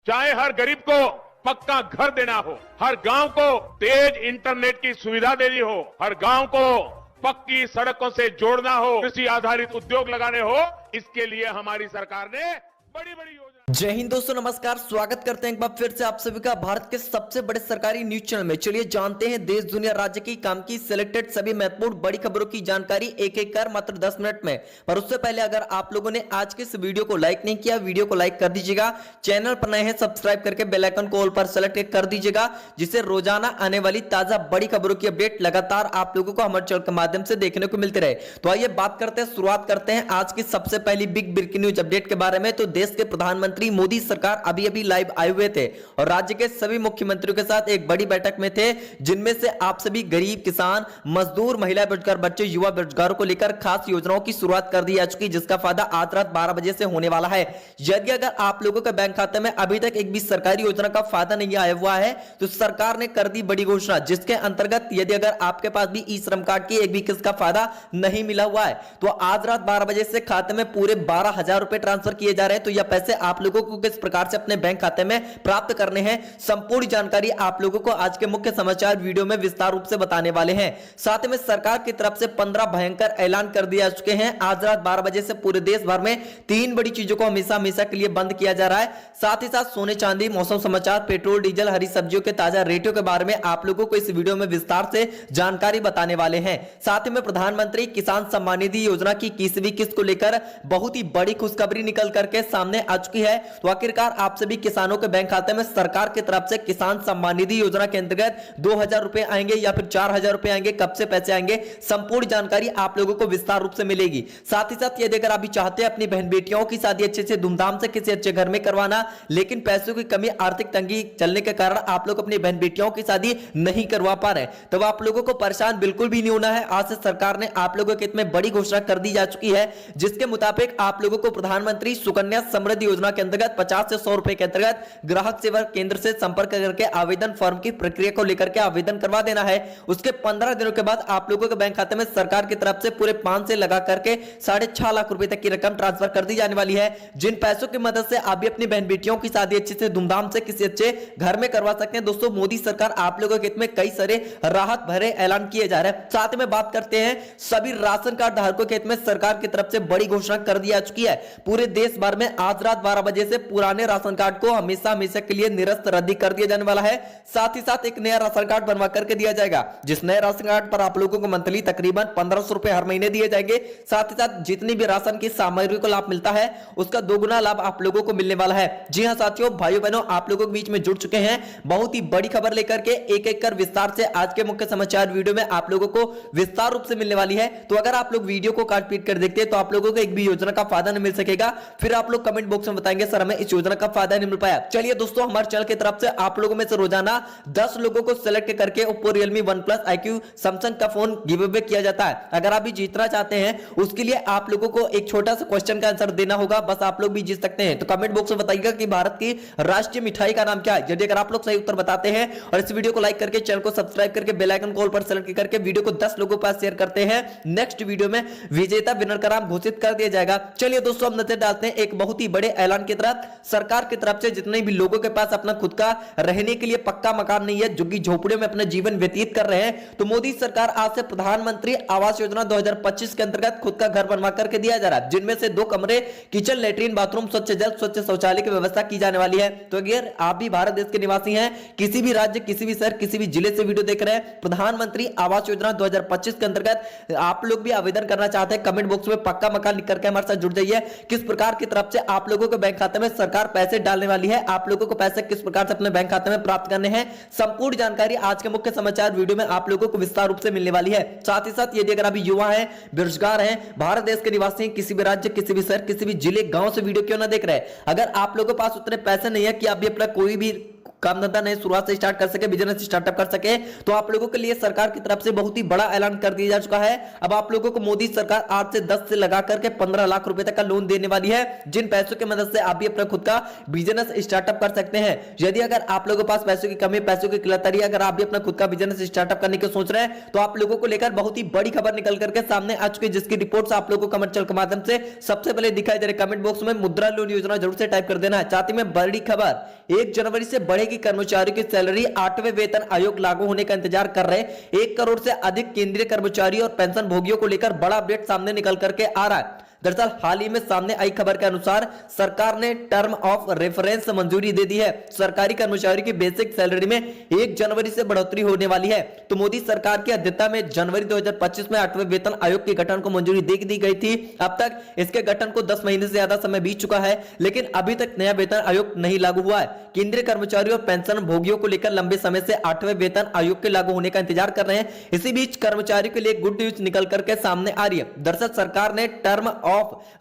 चाहे हर गरीब को पक्का घर देना हो, हर गांव को तेज इंटरनेट की सुविधा देनी हो, हर गांव को पक्की सड़कों से जोड़ना हो, कृषि आधारित उद्योग लगाने हो, इसके लिए हमारी सरकार ने बड़ी बड़ी योजना। जय हिंद दोस्तों, नमस्कार। स्वागत करते हैं एक बार फिर से आप सभी का भारत के सबसे बड़े सरकारी न्यूज चैनल में। चलिए जानते हैं देश दुनिया राज्य की काम की सिलेक्टेड सभी महत्वपूर्ण बड़ी खबरों की जानकारी एक एक कर मात्र 10 मिनट में। पर उससे पहले अगर आप लोगों ने आज के इस वीडियो को लाइक नहीं किया, वीडियो को लाइक कर दीजिएगा। चैनल पर नए हैं सब्सक्राइब करके बेल आइकन को ऑल पर सेलेक्ट कर दीजिएगा, जिससे रोजाना आने वाली ताजा बड़ी खबरों की अपडेट लगातार आप लोगों को हमारे चैनल के माध्यम से देखने को मिलती रहे। तो आइए बात करते हैं, शुरुआत करते हैं आज की सबसे पहली बिग ब्रेकिंग न्यूज अपडेट के बारे में। तो देश के प्रधानमंत्री मोदी सरकार अभी अभी लाइव आए हुए थे और राज्य के सभी मुख्यमंत्रियों के साथ एक बड़ी बैठक में थे, जिनमें से आप सभी गरीब, किसान, मजदूर, महिला बेरोजगार, बच्चे, युवा बेरोजगारों को लेकर खास योजनाओं की शुरुआत कर दी जा चुकी, जिसका फायदा आज रात 12 बजे से होने वाला है। यदि अगर आप लोगों के बैंक खाते में अभी तक एक भी सरकारी योजना का फायदा नहीं आया हुआ है, तो सरकार ने कर दी बड़ी घोषणा, जिसके अंतर्गत यदि अगर आपके पास भी ई श्रम कार्ड की एक भी किस्त का फायदा नहीं मिला हुआ है, तो आज रात 12 बजे से खाते में पूरे 12,000 रुपए ट्रांसफर किए जा रहे हैं। तो यह पैसे आप लोगों को किस प्रकार से अपने बैंक खाते में प्राप्त करने हैं, संपूर्ण जानकारी आप लोगों को आज के मुख्य समाचार वीडियो में विस्तार रूप से बताने वाले हैं। साथ में सरकार की तरफ से 15 भयंकर ऐलान कर दिए जा चुके हैं। आज रात 12 बजे से पूरे देश भर में 3 बड़ी चीजों को हमेशा हमेशा के लिए बंद किया जा रहा है। साथ ही साथ सोने चांदी, मौसम समाचार, पेट्रोल डीजल, हरी सब्जियों के ताजा रेटों के बारे में आप लोगों को इस वीडियो में विस्तार से जानकारी बताने वाले हैं। साथ में प्रधानमंत्री किसान सम्मान निधि योजना की 21वीं किस्त को लेकर बहुत ही बड़ी खुशखबरी निकल करके सामने आ चुकी है। तो आखिरकार आप सभी किसानों के बैंक खाते में सरकार की तरफ से किसान सम्मान निधि योजना के अंतर्गत 2,000 रुपए आएंगे या फिर 4,000 रुपए आएंगे, कब से पैसे आएंगे, संपूर्ण जानकारी आप लोगों को विस्तार रूप से मिलेगी। साथ ही साथ यदि अगर आप भी चाहते हैं अपनी बहन बेटियों की शादी अच्छे से धूमधाम से किसी अच्छे घर में करवाना, लेकिन पैसों की कमी, आर्थिक तंगी चलने के कारण आप लोग अपनी बहन बेटियों की शादी नहीं करवा पा रहे, तब आप लोगों को परेशान बिल्कुल भी नहीं होना है। आज से सरकार ने आप लोगों के हित में बड़ी घोषणा कर दी जा चुकी है, जिसके मुताबिक आप लोगों को प्रधानमंत्री सुकन्या समृद्धि योजना के अंतर्गत 50 से 100 रुपए के अंतर्गत ग्राहक सेवा केंद्र से संपर्क करके आवेदन फॉर्म की प्रक्रिया को लेकर के आवेदन करवा देना है। उसके 15 दिनों के बाद आप लोगों के बैंक खाते में सरकार की तरफ से पूरे 5 से लगा करके 6.5 लाख रुपए तक की रकम ट्रांसफर कर दी जाने वाली है, जिन पैसों की मदद से आप भी अपनी बहन बेटियों की शादी अच्छे से धूमधाम से किसी अच्छे घर में करवा सकते हैं। दोस्तों, मोदी सरकार आप लोगों के हित में कई सारे राहत भरे ऐलान किए जा रहे हैं। साथ में बात करते हैं सभी राशन कार्ड धारकों के हित में सरकार की तरफ से बड़ी घोषणा कर दी जा चुकी है। पूरे देश भर में आज रात 12 बजे से पुराने राशन कार्ड को हमेशा हमेशा के लिए निरस्त रद्दी कर दिया जाने वाला है। साथ ही साथ एक नया राशन कार्ड बनवा करके दिया जाएगा, जिस नए राशन कार्ड पर आप लोगों को मंथली तकरीबन 1500 रुपए हर महीने दिए जाएंगे। साथ ही साथ जितनी भी राशन की सामग्री को लाभ मिलता है, उसका 2 गुना लाभ आप लोगों को मिलने वाला है। जी हां साथियों, भाइयों बहनों, आप लोगों के बीच में जुड़ चुके हैं बहुत ही बड़ी खबर लेकर के, एक एक कर विस्तार से आज के मुख्य समाचार वीडियो में आप लोगों को विस्तार रूप से मिलने वाली है। तो अगर आप लोग वीडियो को काट पीट कर देखते हैं तो आप लोगों को एक भी योजना का फायदा नहीं मिल सकेगा। फिर आप लोग कमेंट बॉक्स में बताएंगे सर हमें इस योजना का फायदा नहीं मिल पाया। चलिए दोस्तों, हमारे चैनल की तरफ से आप लोगों में से रोजाना 10 लोगों को सिलेक्ट करके Oppo Realme OnePlus IQ Samsung का फोन गिव अवे किया जाता है। अगर आप भी जीतना चाहते हैं, उसके लिए आप लोगों को एक छोटा सा क्वेश्चन का आंसर देना होगा, बस आप लोग भी जीत सकते हैं। तो कमेंट बॉक्स में बताइएगा कि भारत की राष्ट्रीय मिठाई का नाम क्या है। यदि अगर आप लोग सही उत्तर बताते हैं और इस वीडियो को लाइक करके, चैनल को सब्सक्राइब करके, बेल आइकन को ऑल पर सेलेक्ट करके वीडियो को 10 लोगों के पास शेयर करते हैं, नेक्स्ट वीडियो में विजेता विनर का नाम घोषित कर दिया जाएगा। चलिए दोस्तों, हम नजर डालते हैं एक बहुत ही बड़े ऐलान की तरफ। सरकार की तरफ से जितने भी लोगों के पास अपना खुद का रहने के लिए पक्का मकान नहीं है, झुग्गी झोपड़ियों में अपना जीवन व्यतीत कर रहे हैं, तो मोदी सरकार आज से प्रधानमंत्री आवास योजना 2025 के अंतर्गत खुद का घर बनवा करके दिया जा रहा है, जिनमें से 2 कमरे, किचन, लेटरिन, बाथरूम, स्वच्छ जल, स्वच्छ शौचालय की व्यवस्था की जाने वाली है। तो अगर आप भी भारत देश के निवासी हैं, किसी भी राज्य, किसी भी शहर, किसी भी जिले से वीडियो देख रहे हैं, प्रधानमंत्री आवास योजना 2025 के अंतर्गत आप लोग भी आवेदन करना चाहते हैं, कमेंट बॉक्स में पक्का मकान लिख करके हमारे साथ जुड़ जाइए। किस प्रकार की तरफ से आप लोगों के बैंक खाते में सरकार पैसे डालने वाली है, आप लोगों को पैसे किस प्रकार से अपने बैंक खाते में प्राप्त करने हैं, संपूर्ण जानकारी आज के मुख्य समाचार वीडियो में आप लोगों को विस्तार रूप से मिलने वाली है। साथ ही साथ यदि अगर अभी युवा हैं, बेरोजगार हैं, भारत देश के निवासी हैं, किसी भी राज्य, किसी भी शहर, किसी भी जिले, गांव से वीडियो क्यों ना देख रहे हैं, अगर आप लोगों के पास उतने पैसे नहीं है कि आप भी अपना कोई भी काम धंधा नए शुरुआत से स्टार्ट कर सके, बिजनेस स्टार्टअप कर सके, तो आप लोगों के लिए सरकार की तरफ से बहुत ही बड़ा ऐलान कर दिया जा चुका है। अब आप लोगों को मोदी सरकार 8 से 10 से लगा करके 15 लाख रुपए तक का लोन देने वाली है, जिन पैसों की मदद से आप भी अपना खुद का बिजनेस स्टार्टअप कर सकते हैं। यदि अगर आप लोगों के पास पैसों की कमी, पैसों की किल्लत है, अगर आप भी अपना खुद का बिजनेस स्टार्टअप करने की सोच रहे हैं, तो आप लोगों को लेकर बहुत ही बड़ी खबर निकल करके सामने आ चुकी है, जिसकी रिपोर्ट्स आप लोगों को कमर्शियल के माध्यम से सबसे पहले दिखाई दे रही। कमेंट बॉक्स में मुद्रा लोन योजना जरूर से टाइप कर देना है। साथ ही में बड़ी खबर, 1 जनवरी से बढ़ेगी कर्मचारियों की सैलरी, 8वें वेतन आयोग लागू होने का इंतजार कर रहे 1 करोड़ से अधिक केंद्रीय कर्मचारी और पेंशन भोगियों को लेकर बड़ा अपडेट सामने निकल करके आ रहा है। दरअसल हाल ही में सामने आई खबर के अनुसार सरकार ने टर्म ऑफ रेफरेंस मंजूरी दे दी है। सरकारी कर्मचारियों की बेसिक सैलरी में 1 जनवरी से बढ़ोतरी होने वाली है। तो मोदी सरकार की अध्यक्षता में जनवरी 2025 में 8वें वेतन आयोग के गठन को मंजूरी दे दी गई थी। अब तक इसके गठन को 10 महीने से ज्यादा समय बीत चुका है, लेकिन अभी तक नया वेतन आयोग नहीं लागू हुआ है। केंद्रीय कर्मचारियों और पेंशन भोगियों को लेकर लंबे समय से 8वें वेतन आयोग के लागू होने का इंतजार कर रहे हैं। इसी बीच कर्मचारियों के लिए गुड न्यूज निकल करके सामने आ रही है। दरअसल सरकार ने टर्म ऑफ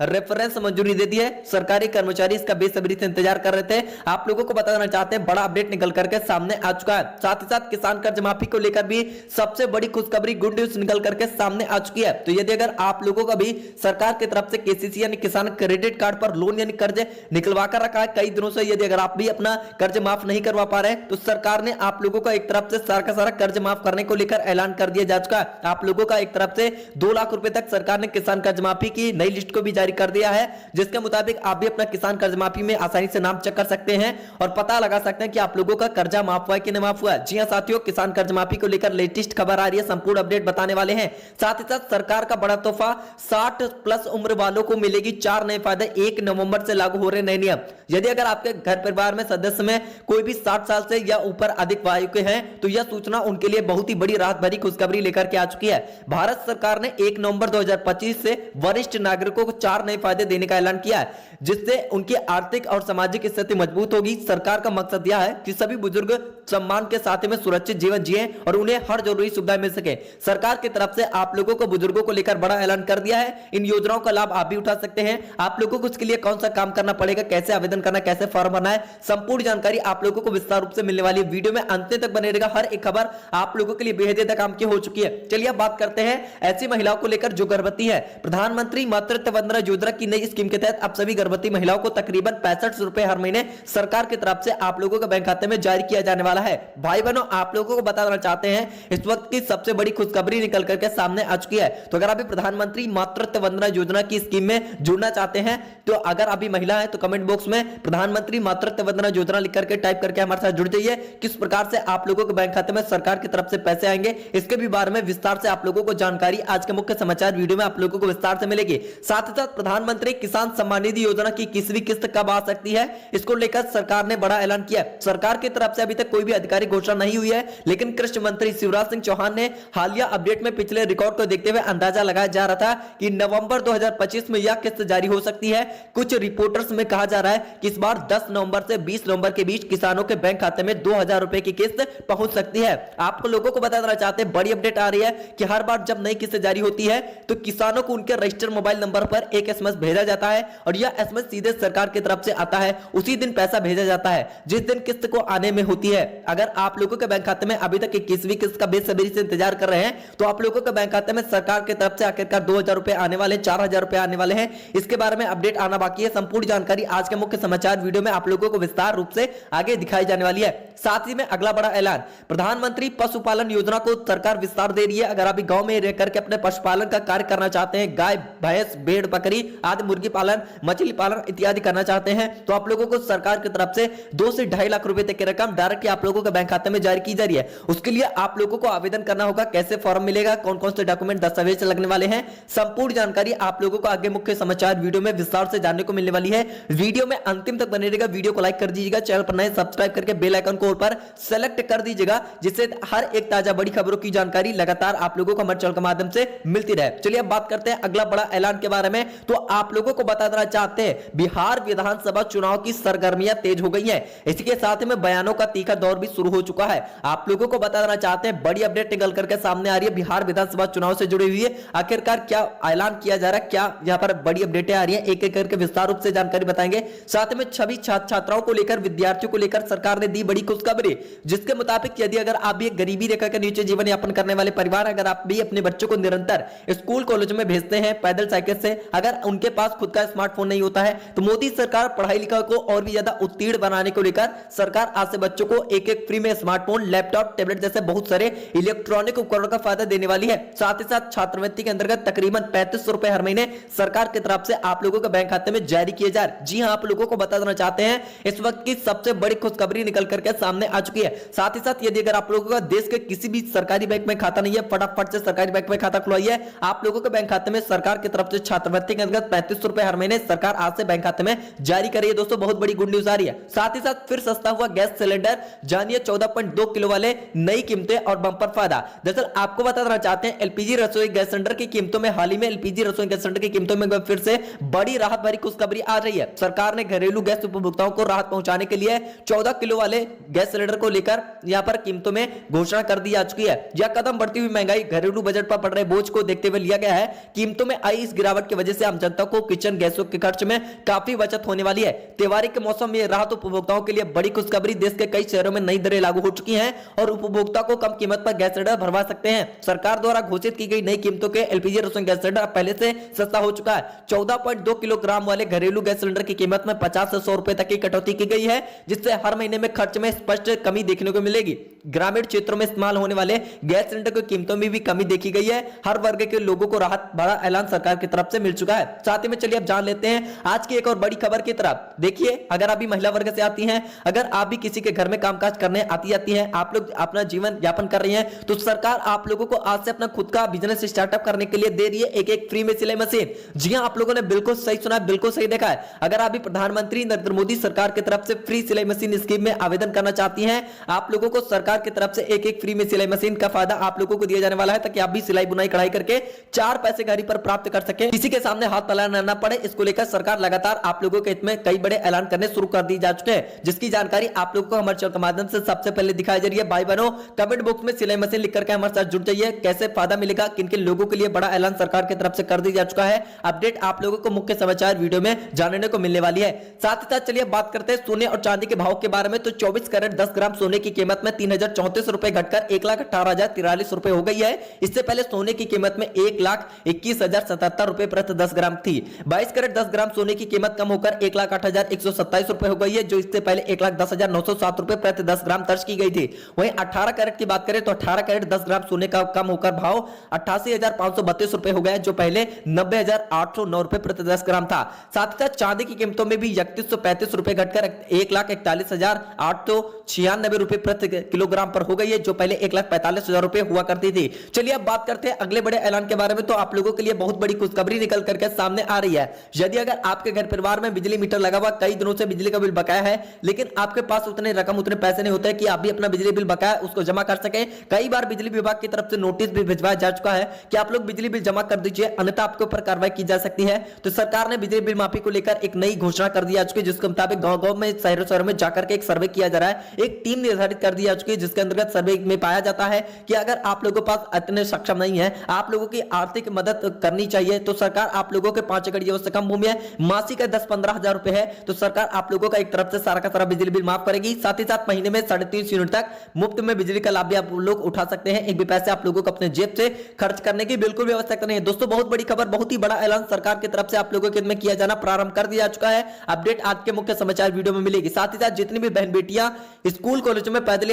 रेफरेंस मंजूरी दे दी है। सरकारी कर्मचारी इसका बेसब्री से इंतजार कर रहे थे। आप लोगों को बताना चाहते हैं, बड़ा अपडेट निकल करके सामने आ चुका है। साथ ही साथ किसान कर्ज माफी को लेकर भी सबसे बड़ी खुशखबरी, गुड न्यूज निकल करके सामने आ चुकी है। तो यदि अगर आप लोगों का भी सरकार की तरफ से केसीसी यानी किसान क्रेडिट कार्ड पर लोन यानी कर्ज निकलवा कर रखा है कई दिनों से, यदि अगर आप भी अपना कर्ज माफ नहीं करवा पा रहे हैं, तो सरकार ने आप लोगों का एक तरफ से सारा का सारा कर्ज माफ करने को लेकर ऐलान कर दिया जा चुका है। आप लोगों का एक तरफ से 2 लाख रुपए तक सरकार ने किसान कर्ज माफी की नई लिस्ट को भी जारी कर दिया है, जिसके मुताबिक आप भी अपना किसान कर्ज माफी में आसानी से नाम चेक कर सकते हैं और पता लगा सकते हैं कि आप लोगों का कर्जा माफ हुआ है कि नहीं माफ हुआ है। जी हां साथियों, किसान कर्ज माफी को लेकर लेटेस्ट खबर आ रही है, संपूर्ण अपडेट बताने वाले हैं। साथ ही साथ सरकार का बड़ा तोहफा, 60 प्लस उम्र वालों को मिलेगी 4 नए फायदे, 1 नवंबर से लागू हो रहे नए नियम। यदि अगर आपके घर परिवार में सदस्य में कोई भी 60 साल से या ऊपर अधिक आयु के हैं, तो यह सूचना उनके लिए बहुत ही बड़ी राहत भरी खुशखबरी लेकर के आ चुकी है। भारत सरकार ने 1 नवंबर 2025 से वरिष्ठ नागरिकों को 4 नए फायदे देने का ऐलान किया है, जिससे उनकी आर्थिक और सामाजिक स्थिति मजबूत होगी। सरकार का मकसद यह है कि सभी बुजुर्ग सम्मान के साथ में सुरक्षित जीवन जिएं और उन्हें हर जरूरी सुविधा मिल सके। सरकार की तरफ से आप लोगों को बुजुर्गों को लेकर बड़ा ऐलान कर दिया है। इन योजनाओं का लाभ आप भी उठा सकते हैं। आप लोगों को इसके लिए कौन सा काम करना पड़ेगा, कैसे आवेदन करना, कैसे फॉर्म भरना है, संपूर्ण जानकारी आप लोगों को विस्तार रूप से मिलने वाली है। वीडियो में अंत तक बने रहेगा। हर एक खबर आप लोगों के लिए बेहद ज्यादा काम की हो चुकी है। चलिए अब बात करते हैं ऐसी महिलाओं को लेकर जो गर्भवती है। प्रधानमंत्री मातृत्व वंदना योजना की नई स्कीम के तहत अब सभी गर्भवती महिलाओं को तकरीबन 65 रुपए हर महीने सरकार की तरफ से आप लोगों के बैंक खाते में जारी किया जाने वाला है। भाई बहनों, आप लोगों को बताना चाहते हैं, इस वक्त की सबसे बड़ी खुशखबरी निकल करके सामने आ चुकी है। तो अगर अभी प्रधानमंत्री मातृत्व वंदना योजना की स्कीम में जुड़ना चाहते हैं, तो अगर अभी महिला है तो कमेंट बॉक्स में प्रधानमंत्री मातृत्व वंदना योजना लिख करके टाइप करके हमारे साथ जुड़ जाइए। किस प्रकार से आप लोगों के बैंक खाते में सरकार की तरफ से पैसे आएंगे, इसके भी बारे में विस्तार से आप लोगों को जानकारी आज के मुख्य समाचार वीडियो में आप लोगों को विस्तार से मिलेगी। साथ ही साथ प्रधानमंत्री किसान सम्मान निधि योजना की 21वीं किस्त कब आ सकती है, इसको लेकर सरकार ने बड़ा ऐलान किया। सरकार की तरफ से अभी तक कोई भी आधिकारिक घोषणा नहीं हुई है, लेकिन कृषि मंत्री शिवराज सिंह चौहान ने हालिया अपडेट में पिछले रिकॉर्ड को देखते हुए अंदाजा लगाया जा रहा था कि नवंबर 2025 में यह किस्त जारी हो सकती है। कुछ रिपोर्टर्स में कहा जा रहा है कि इस बार 10 नवंबर से 20 नवंबर के बीच किसानों के बैंक खाते में 2000 रुपए की किस्त पहुंच सकती है। आप लोगों को बताना चाहते हैं, बड़ी अपडेट आ रही है कि हर बार जब नई किस्त जारी होती है तो किसानों को उनके रजिस्टर्ड मोबाइल नंबर पर एक एसएमएस भेजा जाता है और यह एसएमएस सीधे सरकार की तरफ से आता है। उसी दिन पैसा भेजा जाता है जिस दिन किस्त को आने में होती है। अगर आप लोगों के बैंक खाते में अभी तक 21वीं किस्त का बेसब्री से इंतजार कर रहे हैं, तो आप लोगों के बैंक खाते में सरकार की तरफ से आखिरकार 2000 रुपए आने वाले, 4000 रुपए आने वाले हैं। इसके बारे में अपडेट आना बाकी है। संपूर्ण जानकारी आज के मुख्य समाचार वीडियो में आप लोगों को विस्तार रूप से आगे दिखाई जाने वाली है। साथ ही में अगला बड़ा ऐलान, प्रधानमंत्री पशुपालन योजना को सरकार विस्तार दे रही है। अगर आप गांव में रह करके अपने पशुपालन का कार्य करना चाहते हैं, गाय भैंस भेड़ बकरी आदि, मुर्गी पालन मछली पालन इत्यादि करना चाहते हैं, तो आप लोगों को सरकार की तरफ से 2 से 2.5 लाख रुपए तक की रकम डायरेक्ट आप लोगों के बैंक खाते में जारी की जा रही है। उसके लिए आप लोगों को आवेदन करना होगा, कैसे फॉर्म मिलेगा, कौन कौन से डॉक्यूमेंट दस्तावेज लगने वाले हैं, संपूर्ण जानकारी आप लोगों को आगे मुख्य समाचार वीडियो में विस्तार से जानने को मिलने वाली है। वीडियो में अंतिम तक बने रहेगा। वीडियो को लाइक कर दीजिएगा, चैनल पर नए सब्सक्राइब करके बेल आइकन को ऑल पर सेलेक्ट कर दीजिएगा, जिससे हर एक ताजा बड़ी खबरों की जानकारी लगातार आप लोगों को हमारे चैनल के माध्यम से मिलती रहे। चलिए अब बात करते हैं अगला बड़ा ऐलान के बारे में, तो आप लोगों को बता देना चाहते हैं बिहार विधानसभा चुनाव की सरगर्मियां तेज हो गई हैं। इसी के साथ में बयानों का तीखा दौर भी शुरू हो चुका है। आप लोगों को बता देना चाहते हैं बड़ी अपडेट निकल करके सामने आ रही है बिहार विधानसभा चुनाव से जुड़ी हुई है। आखिरकार क्या ऐलान किया जा रहा है, क्या यहां पर बड़ी अपडेटें आ रही है, एक एक करके विस्तार रूप से जानकारी बताएंगे। साथ में छवि छात्राओं को लेकर, विद्यार्थियों को लेकर सरकार ने दी बड़ी खुशखबरी, जिसके मुताबिक यदि अगर आप भी एक गरीबी रेखा के नीचे जीवन यापन करने वाले परिवार, अगर आप भी अपने बच्चों को निरंतर स्कूल कॉलेज में भेजते हैं पैदल साइकिल से, अगर उनके पास खुद का स्मार्टफोन नहीं होता है, तो मोदी सरकार पढ़ाई लिखाई को और भी ज्यादा उत्तीर्ण बनाने को लेकर सरकार आज से बच्चों को एक एक फ्री में स्मार्टफोन, लैपटॉप, टैबलेट जैसे बहुत सारे इलेक्ट्रॉनिक उपकरणों का फायदा देने वाली है। साथ ही साथ छात्रवृत्ति के अंतर्गत तकरीबन 3500 रुपए हर महीने सरकार की तरफ से आप लोगों के बैंक खाते में जारी किए जा रहे। जी हां, आप लोगों को बता देना चाहते हैं इस वक्त की सबसे बड़ी खुशखबरी निकल करके सामने आ चुकी है। साथ ही साथ यदि अगर आप लोगों का देश के किसी भी सरकारी बैंक में खाता नहीं है, फटाफट से सरकारी बैंक में खाता खुलवाइए। आप लोगों के बैंक खाते में सरकार की तरफ से छात्रवृत्ति के अंतर्गत 3500 रुपए हर महीने सरकार आज से बैंक खाते में जारी कर रही है। दोस्तों बहुत बड़ी गुड न्यूज आ रही है। साथ ही साथ फिर सस्ता हुआ गैस सिलेंडर, जानिए 14.2 किलो वाले नई कीमतें और बंपर फायदा। दरअसल आपको बता देना चाहते हैं एलपीजी रसोई गैस सिलेंडर की कीमतों में हाल ही में एलपीजी रसोई गैस सिलेंडर की कीमतों में फिर से बड़ी राहत भरी खुशखबरी आ रही है। सरकार ने घरेलू गैस उपभोक्ताओं को राहत पहुंचाने के लिए 14 किलो वाले गैस सिलेंडर को लेकर यहां पर कीमतों में घोषणा कर दी जा चुकी है। यह कदम बढ़ती हुई महंगाई, घरेलू बजट पर पड़ रहे बोझ को देखते हुए लिया गया है। कीमतों में आई इस गिरावट की वजह से आम जनता को किचन गैसों के खर्च में काफी बचत होने वाली है। त्योहारी के मौसम में राहत उपभोक्ताओं के लिए बड़ी खुशखबरी, देश के कई शहरों में नई दरें लागू हो चुकी हैं और उपभोक्ता को कम कीमत पर गैस सिलेंडर भरवा सकते हैं। सरकार द्वारा घोषित की गई नई कीमतों के एलपीजी रसोई गैस सिलेंडर पहले से सस्ता हो चुका है। 14.2 किलोग्राम वाले घरेलू गैस सिलेंडर की कीमत में 50 से 100 रुपए तक की कटौती की गई है, जिससे हर महीने में खर्च में स्पष्ट कमी देखने को मिलेगी। ग्रामीण क्षेत्रों में इस्तेमाल होने वाले गैस सिलेंडर की कीमतों में भी कमी देखी गई है। हर वर्ग के लोगों को राहत भरा ऐलान सरकार की तरफ से मिल चुका है। साथ ही में चलिए अब जान लेते हैं आज की एक और बड़ी खबर की तरफ। देखिए, अगर आप भी महिला वर्ग से आती हैं, अगर आप भी किसी के घर में कामकाज करने आती जाती हैं, आप लोग अपना जीवन यापन कर रही हैं, तो सरकार आप लोगों को आज से अपना खुद का बिजनेस स्टार्टअप करने के लिए दे रही है एक फ्री में सिलाई मशीन। जी हां, आप लोगों ने बिल्कुल सही सुना, बिल्कुल सही देखा है। अगर आप भी प्रधानमंत्री नरेंद्र मोदी सरकार की तरफ से फ्री सिलाई मशीन स्कीम में आवेदन करना चाहती हैं, आप लोगों को सरकार की तरफ से एक फ्री में सिलाई मशीन का फायदा आप लोगों को दिया जाने वाला है, ताकि आप भी सिलाई बुनाई कढ़ाई करके 4 पैसे घर पर प्राप्त कर सके, किसी के सामने हाथ फैलाना न पड़े। इसको लेकर सरकार लगातार आप लोगों के हित में कई बड़े ऐलान करने शुरू कर दी जा चुके हैं, जिसकी जानकारी आप लोगों को हमारे चैनल के माध्यम से सबसे पहले दिखाई जा रही है। भाई बहनों, कमेंट बॉक्स में सिलाई मशीन लिख करके हमारे साथ जुड़ जाइए। कैसे फायदा मिलेगा, किन किन लोगों के लिए बड़ा ऐलान सरकार की तरफ से कर दी जा चुका है, अपडेट आप लोगों को मुख्य समाचार वीडियो में जानने को मिलने वाली है। साथ ही साथ चलिए बात करते हैं सोने और चांदी के भाव के बारे में। तो 24 कैरेट 10 ग्राम सोने की कीमत में 3034 रुपए घटकर 1,18,043 रुपए हो गई है। इससे पहले सोने की कीमत में 1,21,077 रुपए प्रति 10 ग्राम थी। 22 कैरेट 10 ग्राम सोने की कीमत कम होकर 1,08,127 रुपए हो गई है, जो इससे पहले 1,10,907 रुपए प्रति 10 ग्राम दर्ज की गई थी। वहीं 18 कैरेट की बात करें तो 18 कैरेट 10 ग्राम सोने का कम होकर भाव 88,532 रुपए हो गया, जो पहले 90,809 रुपए प्रति 10 ग्राम था। साथ ही साथ चांदी की कीमतों में भी 3135 रुपए घटकर 1,41,896 रुपए प्रति किलोग्राम पर हो गई है, जो पहले 1,45,000 रुपए हुआ करती थी। चलिए अब बात करते हैं अगले बड़े ऐलान के बारे में। तो आप लोगों के लिए बहुत बड़ी खुशखबरी निकल करके सामने आ रही है। यदि अगर आपके घर परिवार में बिजली मीटर लगा हुआ, कई दिनों से बिजली का बिल बकाया है, लेकिन आपके पास उतने रकम, उतने पैसे नहीं होते कि आप भी अपना बिजली बिल बकाया उसको जमा कर सके। कई बार बिजली विभाग की तरफ से नोटिस भी भिजवाया जा चुका है कि आप लोग बिजली बिल जमा कर दीजिए, अन्यथा आपके ऊपर कार्रवाई की जा सकती है। तो सरकार ने बिजली बिल माफी को लेकर एक नई घोषणा कर दी जा चुकी है, जिसके मुताबिक गांव-गांव में, शहरों में जाकर के एक सर्वे किया जा रहा है। एक टीम निर्धारित कर दी जा चुकी है, जिसके अंतर्गत सर्वे में पाया जाता है कि अगर आप लोगों के पास इतने सक्षम नहीं है, आप लोगों की आर्थिक मदद करनी चाहिए, तो सरकार आप लोगों के 5 एकड़ जमीन से कम भूमि है, मासिक का 10-15 हजार रुपए है, तो सरकार आप लोगों का एक तरफ से सारा का सारा बिजली बिल माफ करेगी। साथ ही साथ महीने में 3.5 यूनिट तक मुफ्त में बिजली का लाभ भी आप लोग उठा सकते हैं। एक भी पैसे आप लोगों को अपने जेब से खर्च करने की बिल्कुल भी आवश्यकता नहीं है। दोस्तों बहुत बड़ी खबर, बहुत ही बड़ा ऐलान सरकार की तरफ से आप लोगों के हित में किया जाना प्रारंभ कर दिया चुका है। अपडेट आज के मुख्य समाचार वीडियो में मिलेगी। साथ ही साथ जितनी भी बहन बेटियां स्कूल कॉलेज में पैदल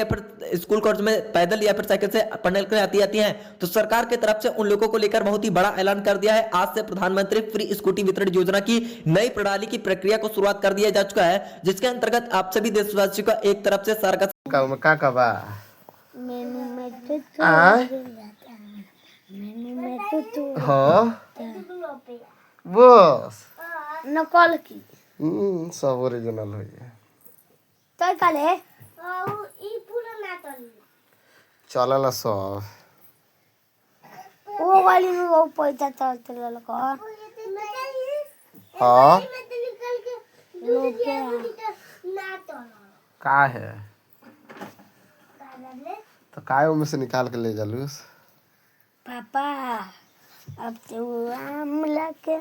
या फिर साइकिल से पढ़ने के लिए आती हैं, तो सरकार की तरफ से उन लोगों को लेकर बहुत ही बड़ा ऐलान कर दिया है। आज से प्रधानमंत्री फ्री स्कूटी वितरण योजना की नई प्रणाली की प्रक्रिया को शुरुआत कर दिया जा चुका है, जिसके अंतर्गत आप सभी देशवासियों का एक तरफ से सरकार मेनू में तो बस नकल की सब ओरिजिनल हो ये तो काले चलला सब वो वाली में वो पैसा चलते ललका हाँ का है तो काय में से निकाल के ले जालूस। पापा अब तो आम लाके